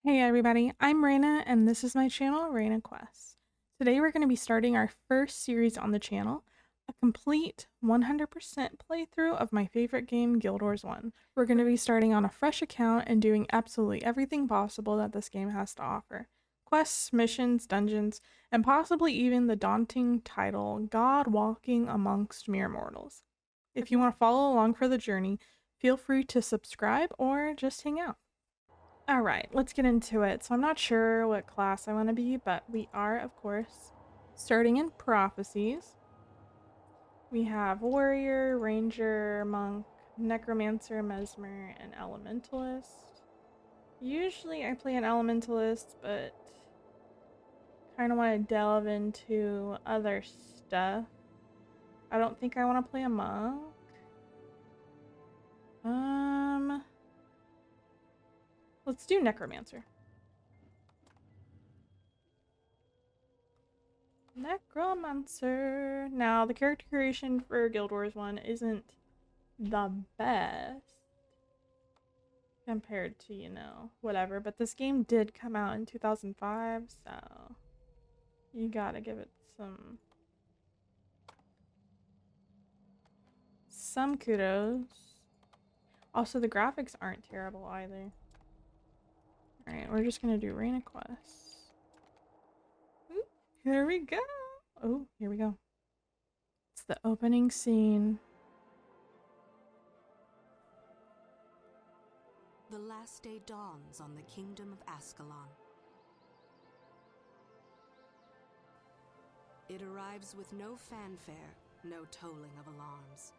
Hey everybody, I'm Raina and this is my channel, Raina Quests. Today we're going to be starting our first series on the channel, a complete 100% playthrough of my favorite game, Guild Wars 1. We're going to be starting on a fresh account and doing absolutely everything possible that this game has to offer. Quests, missions, dungeons, and possibly even the daunting title, God Walking Amongst Mere Mortals. If you want to follow along for the journey, feel free to subscribe or just hang out. Alright, let's get into it. So I'm not sure what class I want to be, but we are, of course, starting in Prophecies. We have Warrior, Ranger, Monk, Necromancer, Mesmer, and Elementalist. Usually I play an Elementalist, but kind of want to delve into other stuff. I don't think I want to play a Monk. Let's do Necromancer. Necromancer. Now, the character creation for Guild Wars 1 isn't the best compared to, whatever, but this game did come out in 2005, so you gotta give it some kudos. Also, the graphics aren't terrible either. Alright, we're just gonna do Reina quests. Ooh, here we go. Oh, here we go. It's the opening scene. The last day dawns on the kingdom of Ascalon. It arrives with no fanfare, no tolling of alarms.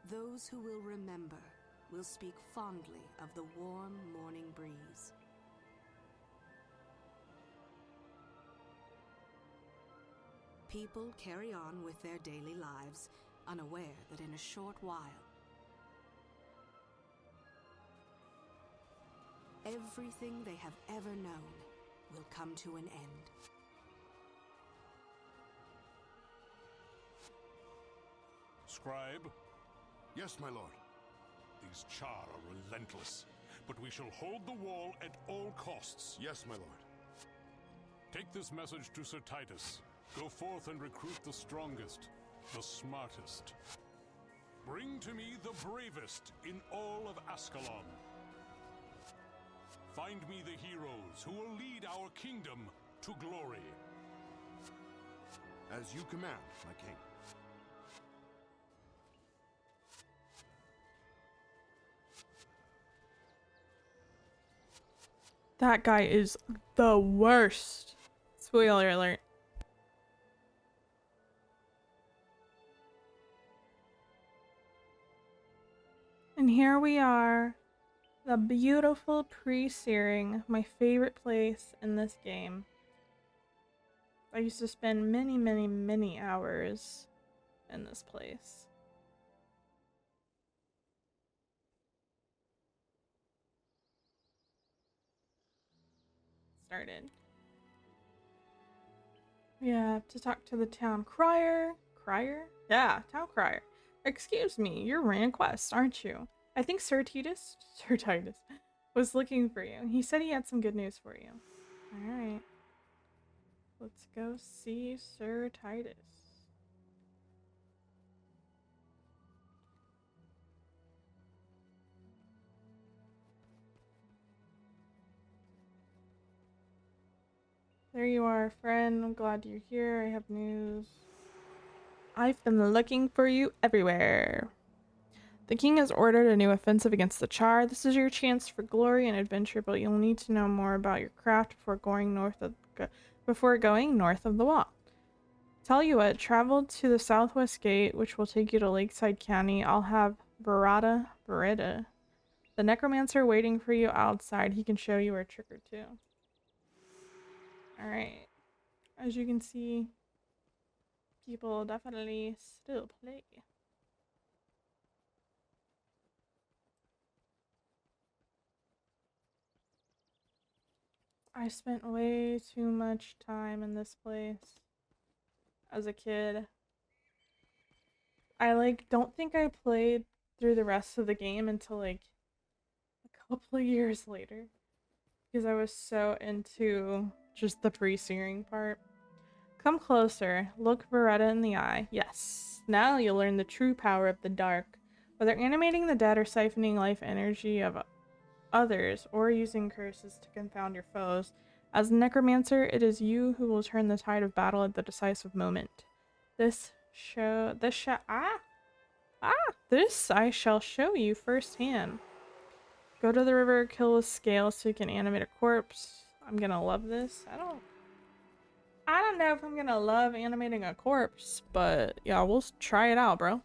Those who will remember will speak fondly of the warm morning breeze. People carry on with their daily lives, unaware that in a short while, everything they have ever known will come to an end. Scribe? Yes, my lord. These Char are relentless, but we shall hold the wall at all costs. Yes, my lord. Take this message to Sir Titus. Go forth and recruit the strongest, the smartest. Bring to me the bravest in all of Ascalon. Find me the heroes who will lead our kingdom to glory. As you command, my king. That guy is the worst. Spoiler alert. And here we are, the beautiful pre-searing, my favorite place in this game. I used to spend many, many, many hours in this place. Started. We have to talk to the town crier. Crier? Yeah, town crier. Excuse me, you're Rand Quest, aren't you? I think Sir Titus was looking for you. He said he had some good news for you. Alright. Let's go see Sir Titus. There you are, friend. I'm glad you're here. I have news. I've been looking for you everywhere. The king has ordered a new offensive against the Char. This is your chance for glory and adventure, but you'll need to know more about your craft before going north of the wall. Tell you what, travel to the southwest gate, which will take you to Lakeside County. I'll have Beretta, the necromancer, waiting for you outside. He can show you a trick or two. Alright. As you can see, people definitely still play. I spent way too much time in this place as a kid. I don't think I played through the rest of the game until couple of years later because I was so into just the pre-searing part. Come closer. Look Beretta in the eye. Yes. Now you'll learn the true power of the dark. Whether animating the dead or siphoning life energy of others or using curses to confound your foes, as a necromancer, it is you who will turn the tide of battle at the decisive moment. This I shall show you firsthand. Go to the river, kill a scale so you can animate a corpse. I'm gonna love this. I don't know if I'm gonna love animating a corpse, but yeah, we'll try it out, bro.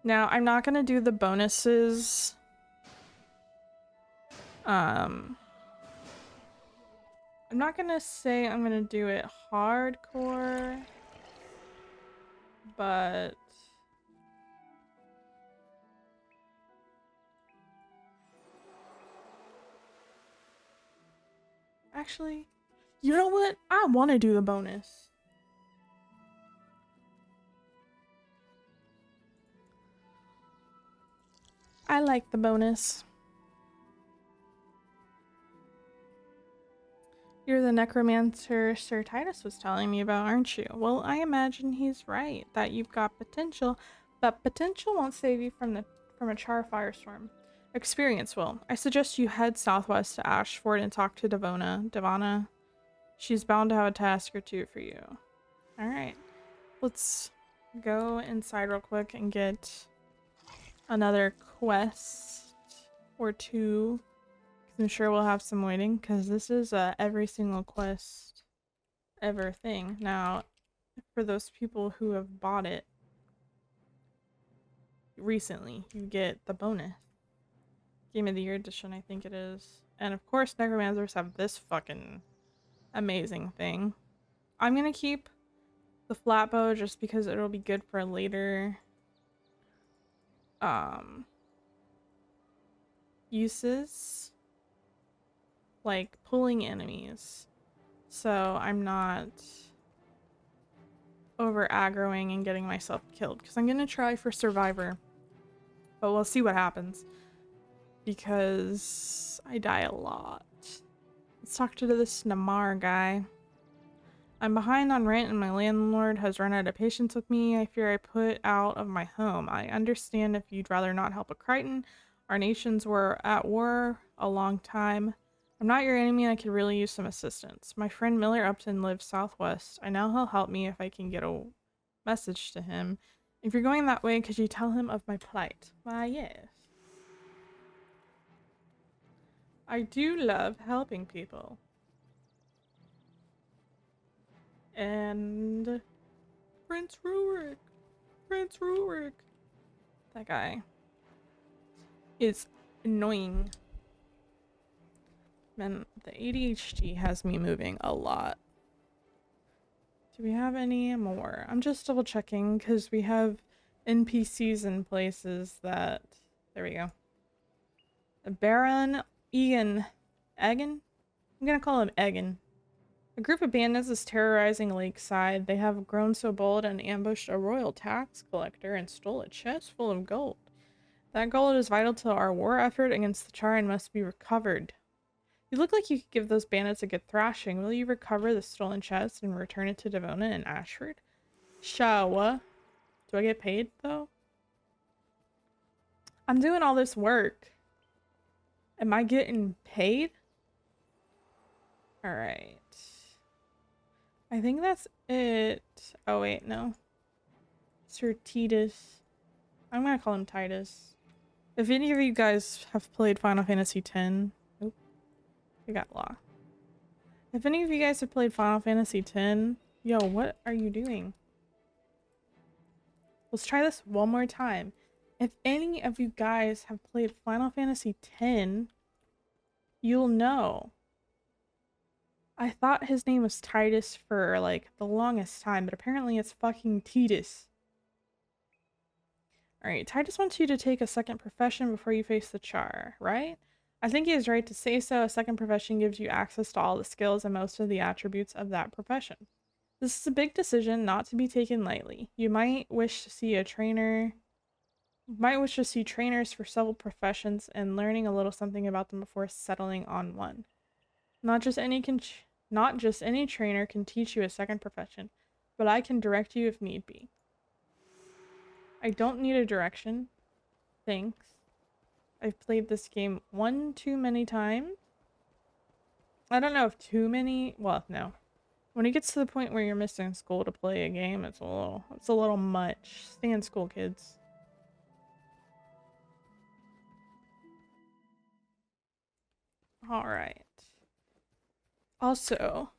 Now, I'm not gonna do the bonuses. I'm not gonna say I'm gonna do it hardcore, but actually, you know what? I want to do the bonus. I like the bonus. You're the necromancer Sir Titus was telling me about, aren't you? Well, I imagine he's right, that you've got potential, but potential won't save you from a char firestorm. Experience will. I suggest you head southwest to Ashford and talk to Devana. She's bound to have a task or two for you. Alright. Let's go inside real quick and get another quest or two. I'm sure we'll have some waiting because this is every single quest ever thing. Now, for those people who have bought it recently, you get the bonus. Game of the Year edition, I think it is. And of course, necromancers have this fucking amazing thing. I'm gonna keep the flat bow just because it'll be good for later uses, like pulling enemies, so I'm not over aggroing and getting myself killed, because I'm gonna try for survivor, but we'll see what happens because I die a lot. Let's talk to this Namar guy. I'm behind on rent and my landlord has run out of patience with me. I fear I put out of my home. I understand if you'd rather not help a Crichton. Our nations were at war a long time. I'm not your enemy and I could really use some assistance. My friend Miller Upton lives southwest. I know he'll help me if I can get a message to him. If you're going that way, could you tell him of my plight? Why, yes. I do love helping people. And Prince Rurik. That guy is annoying. Man, the ADHD has me moving a lot. Do we have any more? I'm just double checking because we have NPCs in places that... There we go. Baron Egan. Egan? I'm gonna call him Egan. A group of bandits is terrorizing Lakeside. They have grown so bold and ambushed a royal tax collector and stole a chest full of gold. That gold is vital to our war effort against the Char and must be recovered. You look like you could give those bandits a good thrashing. Will you recover the stolen chest and return it to Devona and Ashford? Shawa. Do I get paid, though? I'm doing all this work. Am I getting paid? Alright. I think that's it. Oh, wait, no. Sir Titus. I'm gonna call him Titus. If any of you guys have played Final Fantasy X... Oop. We got law. If any of you guys have played Final Fantasy X... Yo, what are you doing? Let's try this one more time. If any of you guys have played Final Fantasy X, you'll know. I thought his name was Titus for, like, the longest time, but apparently it's fucking Titus. Alright, Titus wants you to take a second profession before you face the Char, right? I think he is right to say so. A second profession gives you access to all the skills and most of the attributes of that profession. This is a big decision not to be taken lightly. You might wish to see a trainer Might wish to see trainers for several professions and learning a little something about them before settling on one. Not just any not just any trainer can teach you a second profession, but I can direct you if need be. I don't need a direction. Thanks. I've played this game one too many times. I don't know if too many. Well, no. When it gets to the point where you're missing school to play a game, it's a little much. Stay in school, kids. All right. Also,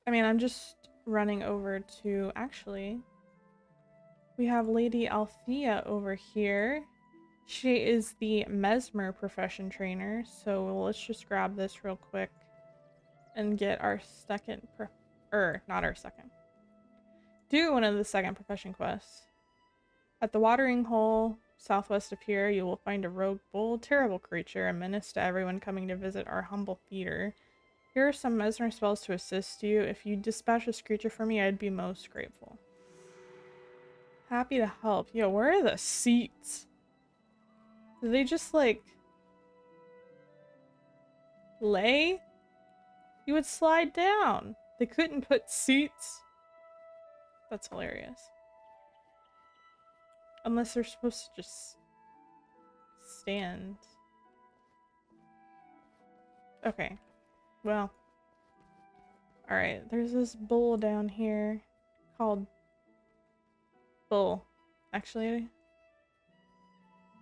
I mean, I'm just running over to actually. We have Lady Althea over here. She is the Mesmer profession trainer, so let's just grab this real quick and get our second not our second. Do one of the second profession quests. At the watering hole southwest of here, you will find a rogue bull, terrible creature, a menace to everyone coming to visit our humble theater. Here are some mesmer spells to assist you. If you dispatch this creature for me, I'd be most grateful. Happy to help. Yo, where are the seats? Do they just like lay? You would slide down. They couldn't put seats. That's hilarious. Unless they're supposed to just stand. Okay. Well. Alright, there's this bull down here called Bull. Actually,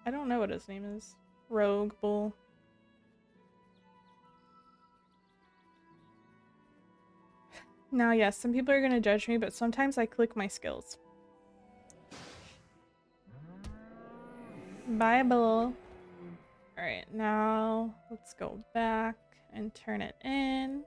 I don't know what his name is. Rogue Bull. Now, yes, some people are gonna judge me, but sometimes I click my skills. Bye, Bull. Alright, now let's go back and turn it in.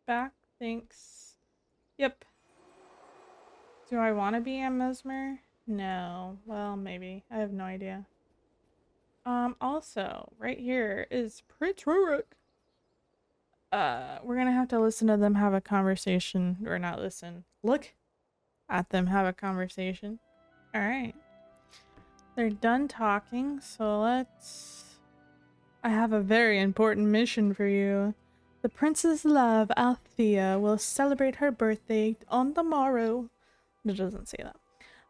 Back, thanks. Yep. Do I want to be a mesmer? No. Well, maybe. I have no idea. Also, right here is Prince Rurik. We're gonna have to listen to them have a conversation. Or not listen. Look at them have a conversation. Alright. They're done talking, so let's... I have a very important mission for you. The Princess Love, Althea, will celebrate her birthday on the morrow. It doesn't say that.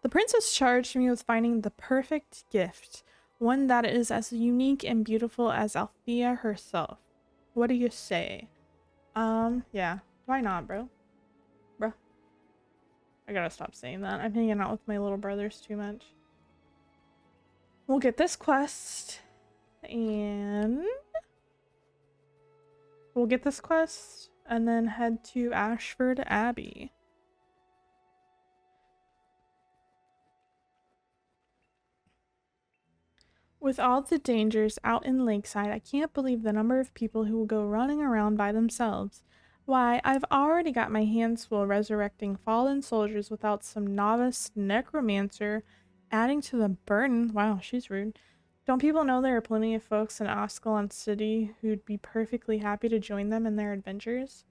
The princess charged me with finding the perfect gift, one that is as unique and beautiful as Althea herself. What do you say? Yeah. Why not, bro? Bruh. I gotta stop saying that. I'm hanging out with my little brothers too much. We'll get this quest, and then head to Ashford Abbey. With all the dangers out in Lakeside, I can't believe the number of people who will go running around by themselves. Why, I've already got my hands full resurrecting fallen soldiers without some novice necromancer adding to the burden. Wow, she's rude. Don't people know there are plenty of folks in Ascalon City who'd be perfectly happy to join them in their adventures?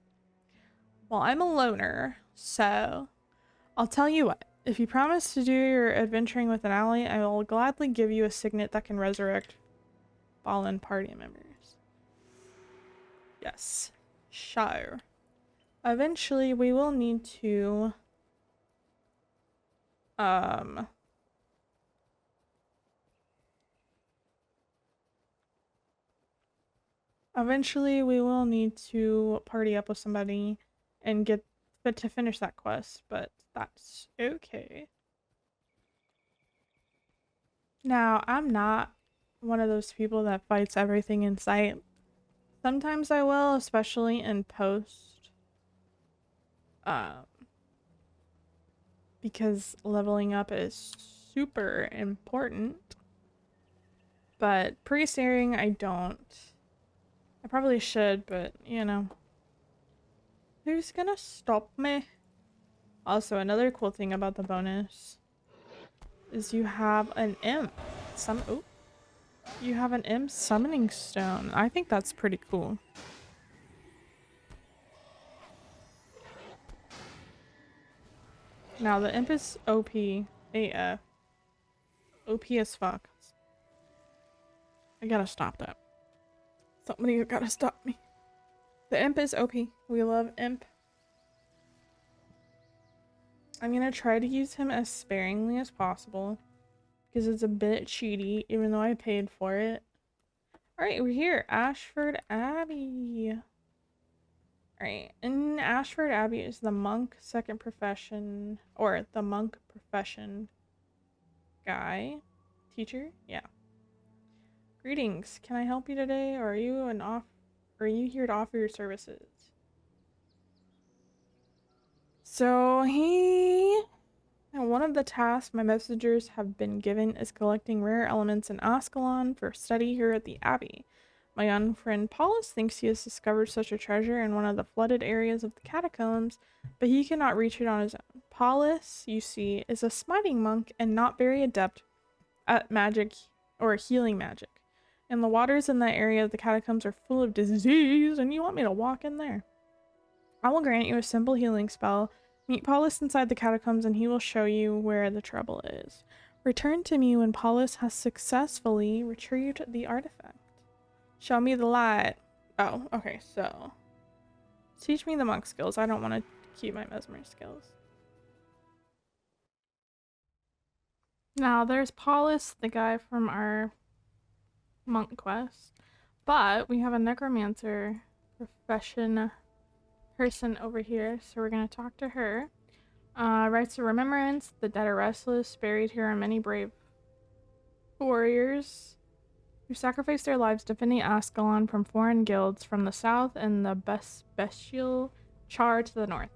Well, I'm a loner, so I'll tell you what. If you promise to do your adventuring with an ally, I will gladly give you a signet that can resurrect fallen party members. Yes. Sure. Eventually, we will need to... Eventually, we will need to party up with somebody and get to finish that quest, but that's okay. Now, I'm not one of those people that fights everything in sight. Sometimes I will, especially in post. Because leveling up is super important. But pre-steering, I probably should, but you know. Who's gonna stop me? Also, another cool thing about the bonus is you have an imp. You have an imp summoning stone. I think that's pretty cool. Now the imp is OP AF. OP as fuck. I gotta stop that. Somebody gotta stop me. The imp is OP. We love imp. I'm gonna try to use him as sparingly as possible because it's a bit cheaty, even though I paid for it. Alright, we're here. Ashford Abbey. Alright, in Ashford Abbey is the monk second profession, or the monk profession guy. Teacher? Yeah. Greetings. Can I help you today, or are you here to offer your services? So one of the tasks my messengers have been given is collecting rare elements in Ascalon for study here at the Abbey. My young friend Paulus thinks he has discovered such a treasure in one of the flooded areas of the catacombs, but he cannot reach it on his own. Paulus, you see, is a smiting monk and not very adept at magic or healing magic. And the waters in that area of the catacombs are full of disease, and you want me to walk in there? I will grant you a simple healing spell. Meet Paulus inside the catacombs and he will show you where the trouble is. Return to me when Paulus has successfully retrieved the artifact. Show me the light. Oh, okay, so. Teach me the monk skills. I don't want to keep my mesmer skills. Now, there's Paulus, the guy from our monk quest. But we have a necromancer person over here, so we're going to talk to her. Rites of remembrance. The dead are restless. Buried here are many brave warriors who sacrificed their lives defending Ascalon from foreign guilds from the south and the bestial Char to the north.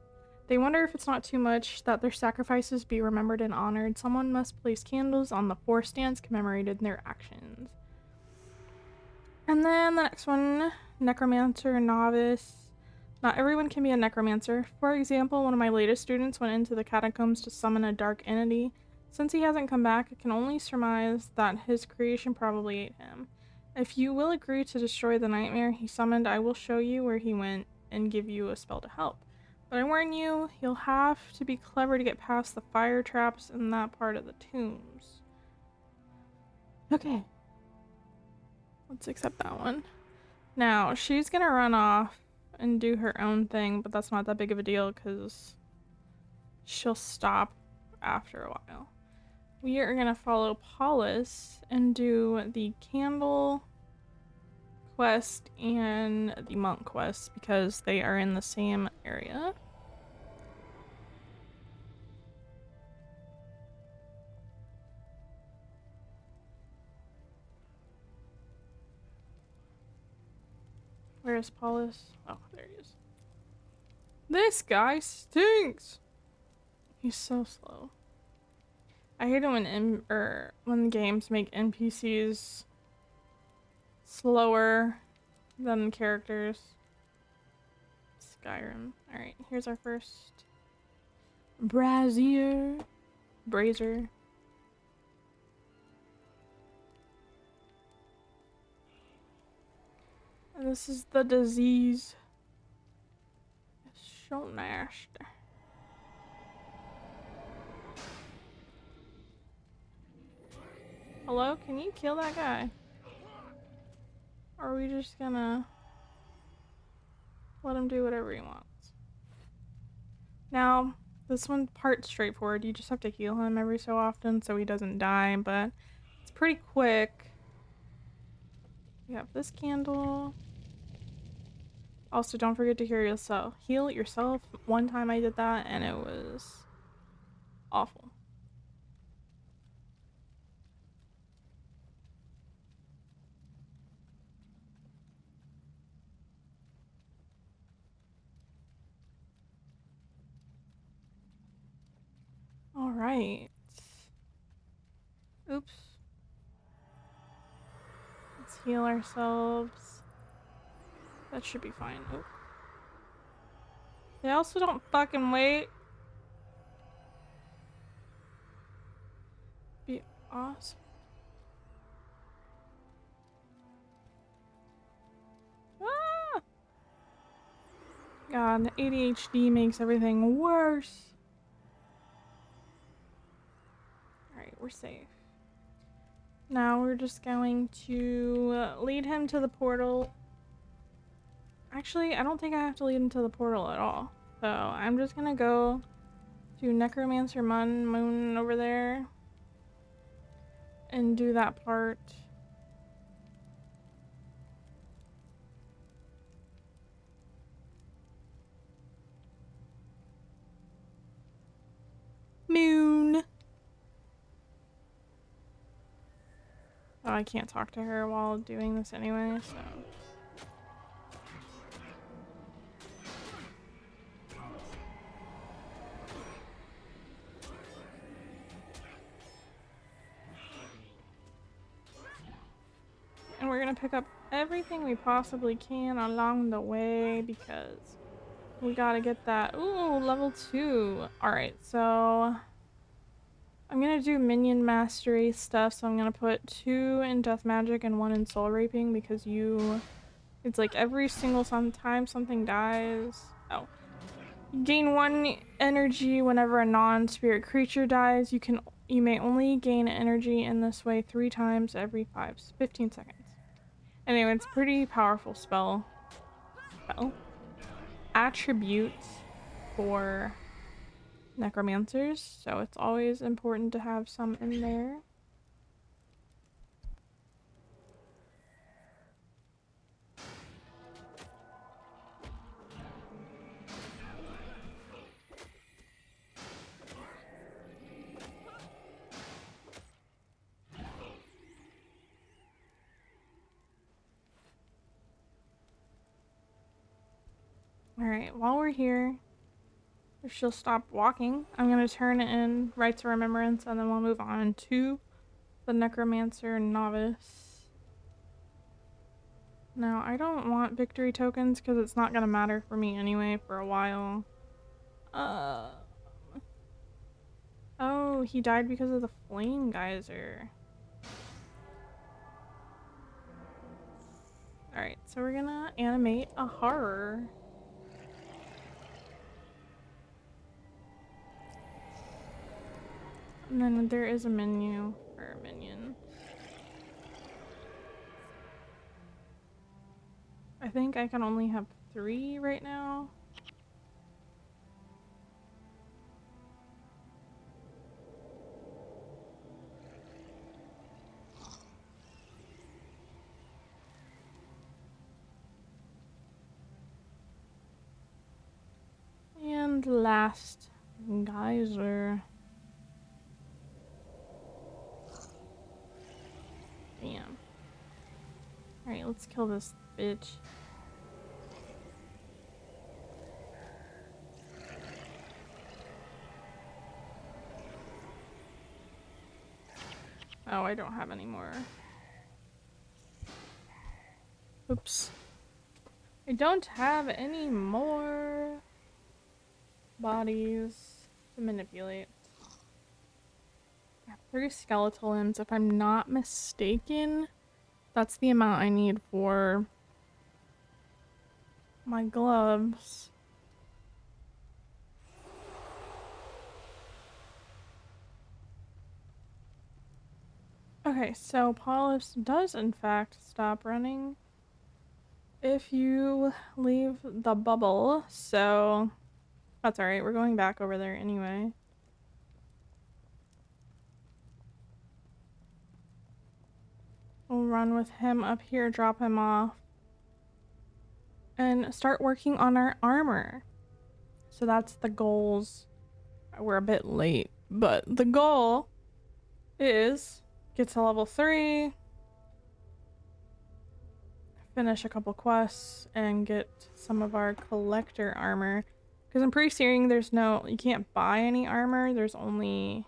They wonder if it's not too much that their sacrifices be remembered and honored. Someone must place candles on the 4 stands commemorated in their actions. And then the next one, necromancer novice. Not everyone can be a necromancer. For example, one of my latest students went into the catacombs to summon a dark entity. Since he hasn't come back, I can only surmise that his creation probably ate him. If you will agree to destroy the nightmare he summoned, I will show you where he went and give you a spell to help. But I warn you, you'll have to be clever to get past the fire traps in that part of the tombs. Okay. Let's accept that one. Now, she's gonna run off and do her own thing, but that's not that big of a deal because she'll stop after a while. We are gonna follow Paulus and do the candle quest and the monk quest because they are in the same area. Where is Paulus? Oh, there he is. This guy stinks! He's so slow. I hate it when games make NPCs slower than characters. Skyrim. Alright, here's our first brazier. Brazier. And this is the disease. It's so nasty. Hello? Can you kill that guy? Or are we just gonna let him do whatever he wants? Now, this one's part straightforward. You just have to heal him every so often so he doesn't die, but it's pretty quick. We have this candle. Also, don't forget to heal yourself. One time I did that and it was awful. All right. Oops. Let's heal ourselves. That should be fine. Oh. They also don't fucking wait. Be awesome. Ah! God, the ADHD makes everything worse. Alright, we're safe. Now we're just going to lead him to the portal. Actually, I don't think I have to lead him to the portal at all. So I'm just gonna go to Necromancer Moon over there and do that part. Moon! Oh, I can't talk to her while doing this anyway, so. And we're gonna pick up everything we possibly can along the way because we gotta get that. Ooh, level 2. Alright, so I'm gonna do minion mastery stuff, so I'm gonna put 2 in death magic and 1 in soul raping because it's like every single time something dies. Oh. You gain 1 energy whenever a non-spirit creature dies. You may only gain energy in this way 3 times every 15 seconds. Anyway, it's a pretty powerful spell. Attribute for necromancers, so it's always important to have some in there. Alright, while we're here, if she'll stop walking, I'm gonna turn in Rites of Remembrance and then we'll move on to the Necromancer Novice. Now, I don't want victory tokens because it's not gonna matter for me anyway for a while. Oh, he died because of the flame geyser. Alright, so we're gonna animate a horror. And then there is a menu for a minion. I think I can only have 3 right now. And last geyser. Bam. Alright, let's kill this bitch. Oh, I don't have any more. Oops. I don't have any more bodies to manipulate. I have 3 skeletal limbs, if I'm not mistaken. That's the amount I need for my gloves. Okay, so Paulus does in fact stop running if you leave the bubble, so that's alright, we're going back over there anyway. We'll run with him up here, drop him off, and start working on our armor. So that's the goals. We're a bit late, but the goal is get to level 3, finish a couple quests, and get some of our collector armor. Because I'm pretty certain you can't buy any armor, there's only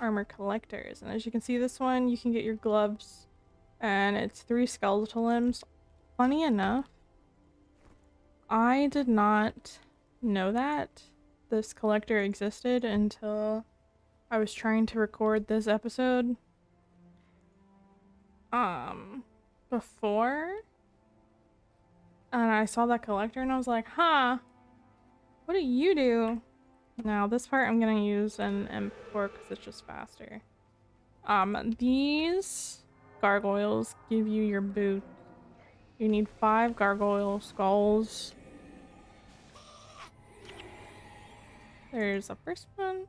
armor collectors. And as you can see, this one, you can get your gloves, and it's 3 skeletal limbs. Funny enough, I did not know that this collector existed until I was trying to record this episode. Before, and I saw that collector and I was like, huh, what do you do? Now this part I'm gonna use an M4 because it's just faster. These gargoyles give you your boots. You need 5 gargoyle skulls. There's the first one.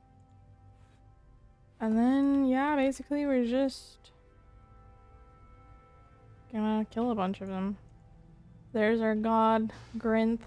And then, yeah, basically we're just gonna kill a bunch of them. There's our god, Grinth.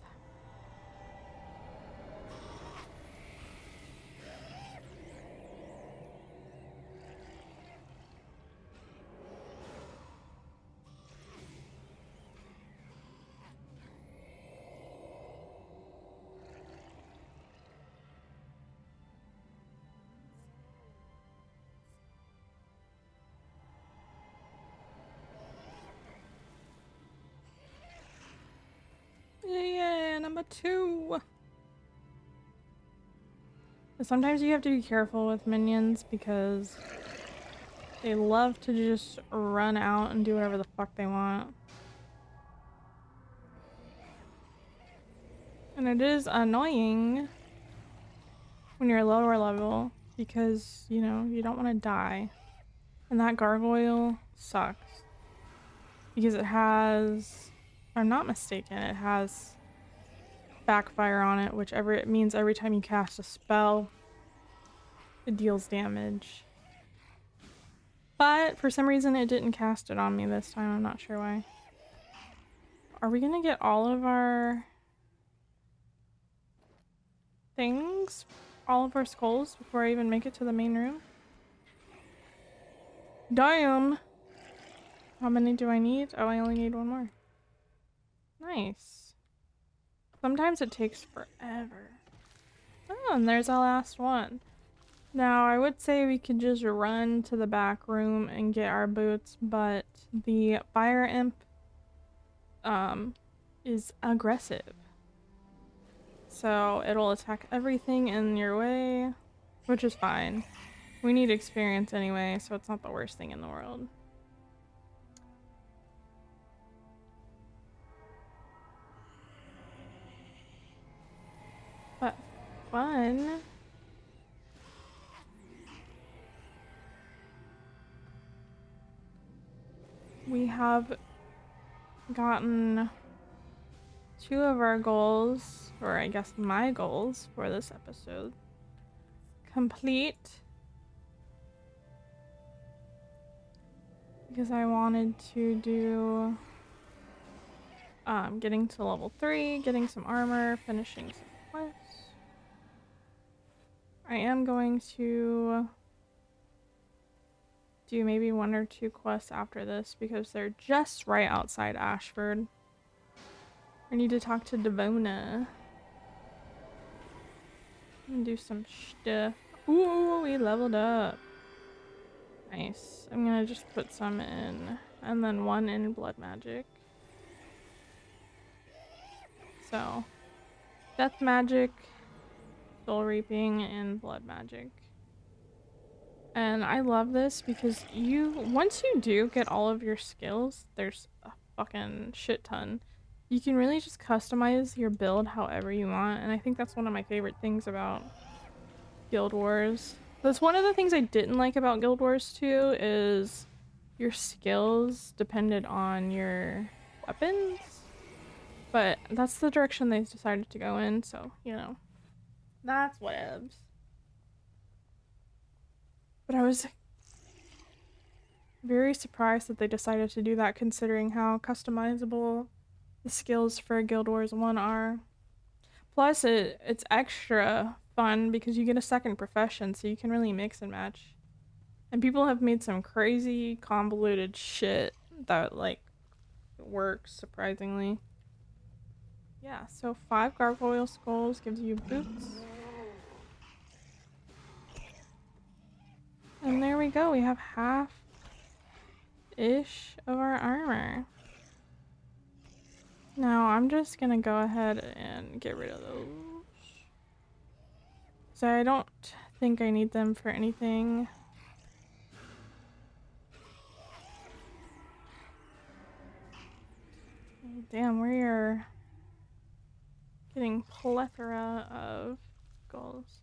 Yeah, number 2. Sometimes you have to be careful with minions because they love to just run out and do whatever the fuck they want. And it is annoying when you're lower level because, you know, you don't want to die. And that gargoyle sucks. Because it has, if I'm not mistaken, it has backfire on it, whichever it means every time you cast a spell, it deals damage. But for some reason it didn't cast it on me this time, I'm not sure why. Are we gonna get all of our things? All of our skulls before I even make it to the main room? Damn! How many do I need? Oh, I only need 1 more. Nice. Sometimes it takes forever. Oh, and there's our last one. Now, I would say we could just run to the back room and get our boots, but the fire imp is aggressive. So it'll attack everything in your way, which is fine. We need experience anyway, so it's not the worst thing in the world. But fun. We have gotten 2 of our goals, or I guess my goals for this episode, complete. Because I wanted to do getting to level 3, getting some armor, finishing some quests. I am going to do maybe 1 or 2 quests after this because they're just right outside Ashford. I need to talk to Devona and do some stuff. Ooh, we leveled up. Nice. I'm gonna just put some in and then 1 in blood magic. So, death magic, soul reaping, and blood magic. And I love this because once you do get all of your skills, there's a fucking shit ton. You can really just customize your build however you want, and I think that's one of my favorite things about Guild Wars. That's one of the things I didn't like about Guild Wars 2 is your skills depended on your weapons. But that's the direction they decided to go in, so, you know. That's whatevs. But I was very surprised that they decided to do that considering how customizable the skills for Guild Wars 1 are. Plus, it's extra fun because you get a second profession, so you can really mix and match. And people have made some crazy convoluted shit that, like, works surprisingly. Yeah, so 5 gargoyle skulls gives you boots. And there we go, we have half-ish of our armor. Now I'm just gonna go ahead and get rid of those. So I don't think I need them for anything. Damn, we are getting plethora of goals.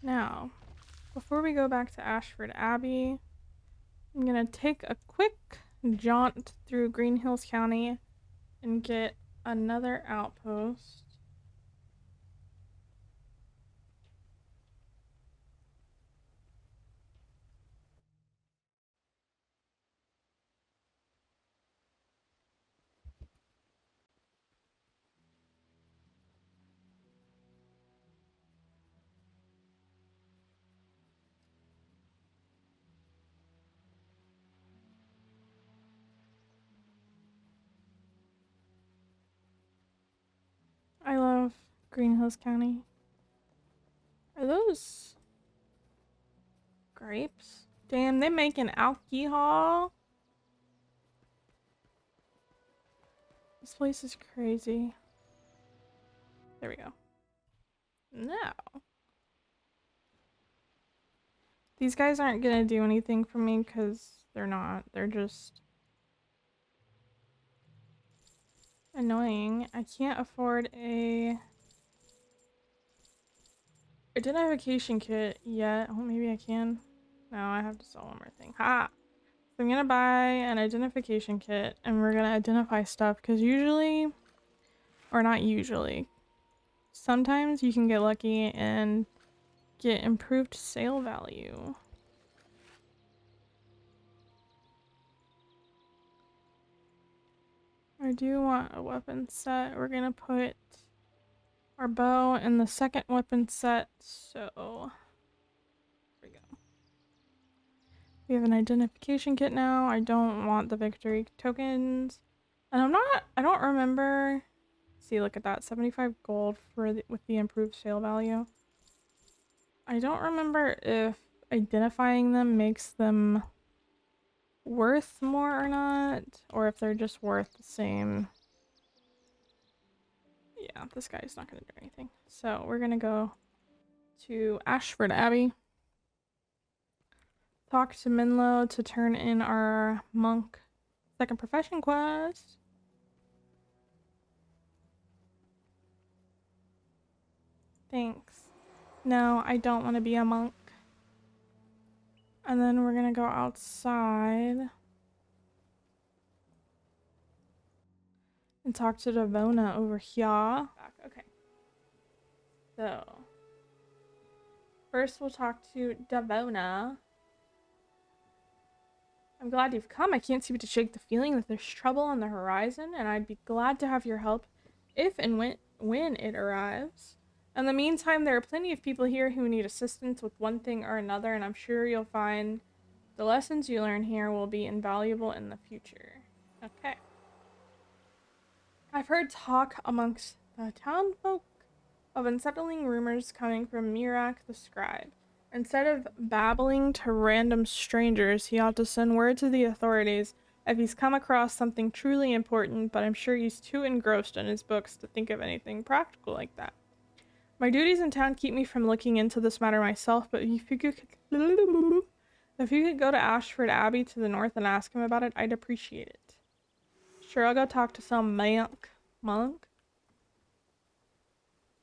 Now, before we go back to Ashford Abbey, I'm gonna take a quick jaunt through Green Hills County and get another outpost. I love Green Hills County. Are those grapes? Damn, they making alcohol. This place is crazy. There we go. Now, these guys aren't gonna do anything for me because they're not. They're just annoying. I can't afford a identification kit yet. Oh, maybe I can. No, I have to sell one more thing. Ha! So I'm gonna buy an identification kit and we're gonna identify stuff because usually, or not usually, sometimes you can get lucky and get improved sale value. I do want a weapon set. We're gonna put our bow in the second weapon set, so there we go. We have an identification kit now. I don't want the victory tokens. And I don't remember. See, look at that. 75 gold for with the improved sale value. I don't remember if identifying them makes them worth more or not, or if they're just worth the same. Yeah, this guy's not gonna do anything. So we're gonna go to Ashford Abbey. Talk to Minlo to turn in our monk second profession quest. Thanks. No, I don't want to be a monk. And then we're gonna go outside and talk to Devona over here. Okay. So first we'll talk to Devona. I'm glad you've come. I can't seem to shake the feeling that there's trouble on the horizon, and I'd be glad to have your help if and when it arrives. In the meantime, there are plenty of people here who need assistance with one thing or another, and I'm sure you'll find the lessons you learn here will be invaluable in the future. Okay. I've heard talk amongst the townfolk of unsettling rumors coming from Mirak the scribe. Instead of babbling to random strangers, he ought to send word to the authorities if he's come across something truly important, but I'm sure he's too engrossed in his books to think of anything practical like that. My duties in town keep me from looking into this matter myself, but if you could go to Ashford Abbey to the north and ask him about it, I'd appreciate it. Sure, I'll go talk to some monk?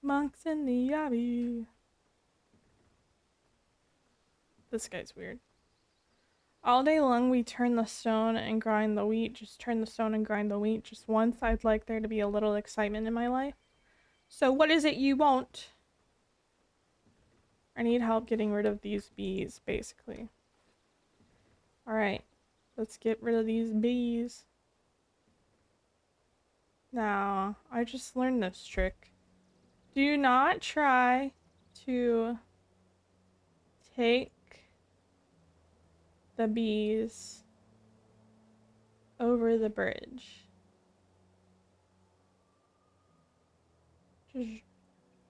Monks in the abbey. This guy's weird. All day long we turn the stone and grind the wheat. Just turn the stone and grind the wheat. Just once I'd like there to be a little excitement in my life. So what is it you want? I need help getting rid of these bees, basically. Alright. Let's get rid of these bees. Now, I just learned this trick. Do not try to take the bees over the bridge. Just,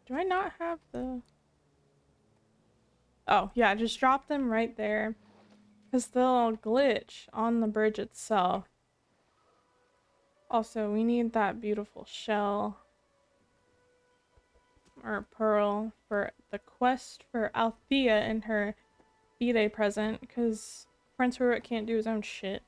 do I not have the... Oh, yeah, just drop them right there. Because they'll glitch on the bridge itself. Also, we need that beautiful shell. Or pearl for the quest for Althea and her B-Day present. Because Prince Rurik can't do his own shit.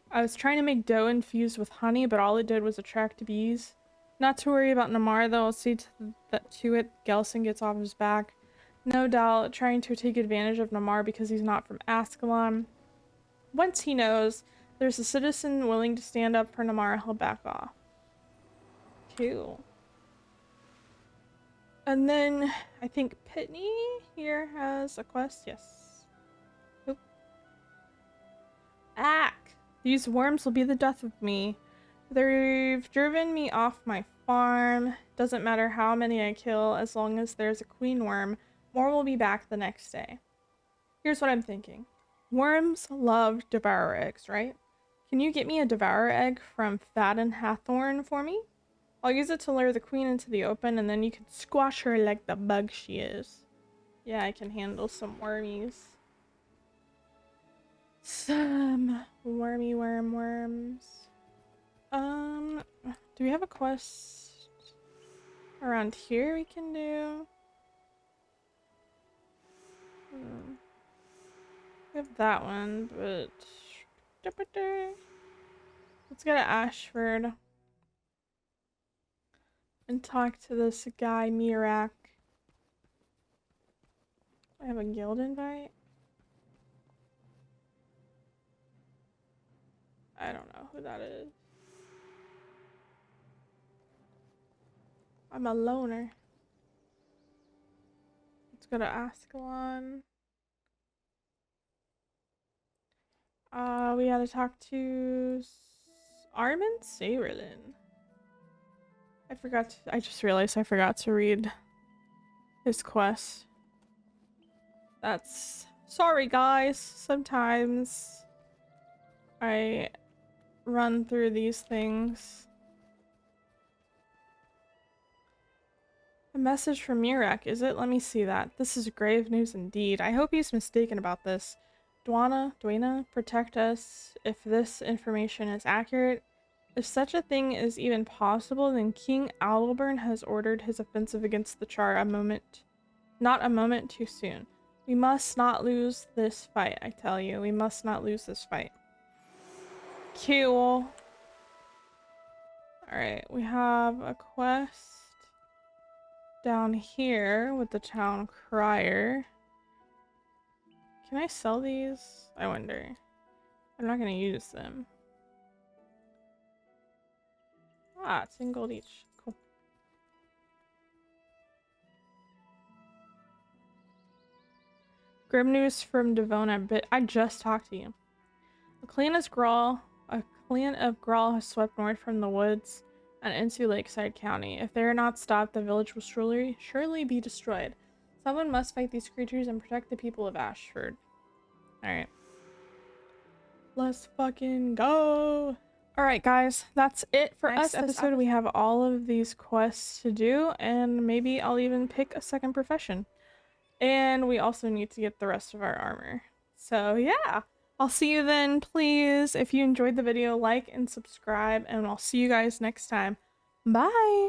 I was trying to make dough infused with honey, but all it did was attract bees. Not to worry about Namar though, I'll see to it Gelson gets off his back. No doubt trying to take advantage of Namar because he's not from Ascalon. Once he knows there's a citizen willing to stand up for Namar, he'll back off. Cool. And then I think Pitney here has a quest. Yes. Oop. Ack! These worms will be the death of me. They've driven me off my farm. Doesn't matter how many I kill, as long as there's a queen worm, more will be back the next day. Here's what I'm thinking. Worms love devourer eggs, right? Can you get me a devourer egg from Fadden Hathorn for me? I'll use it to lure the queen into the open, and then you can squash her like the bug she is. Yeah, I can handle some wormies. Some worms. Do we have a quest around here we can do? We have that one, but let's go to Ashford and talk to this guy Mirak. I have a guild invite. I don't know who that is. I'm a loner. Let's go to Ascalon. We gotta talk to Armin Saberlin. I just realized I forgot to read his quest. Sorry guys, sometimes I run through these things. A message from Mirak, is it? Let me see that. This is grave news indeed. I hope he's mistaken about this. Dwana, protect us if this information is accurate. If such a thing is even possible, then King Alburn has ordered his offensive against the Char not a moment too soon. We must not lose this fight, I tell you. We must not lose this fight. Cool. Alright, we have a quest down here with the town crier. Can I sell these? I wonder. I'm not gonna use them. Ah, 10 gold each. Cool. Grim news from Devona, but I just talked to you. A clan of Grawl has swept north from the woods and into Lakeside County. If they are not stopped, the village will surely be destroyed. Someone must fight these creatures and protect the people of Ashford. Alright. Let's fucking go! Alright guys, that's it for us. Episode. We have all of these quests to do, and maybe I'll even pick a second profession. And we also need to get the rest of our armor. So yeah, I'll see you then. Please, if you enjoyed the video, like and subscribe, and I'll see you guys next time. Bye!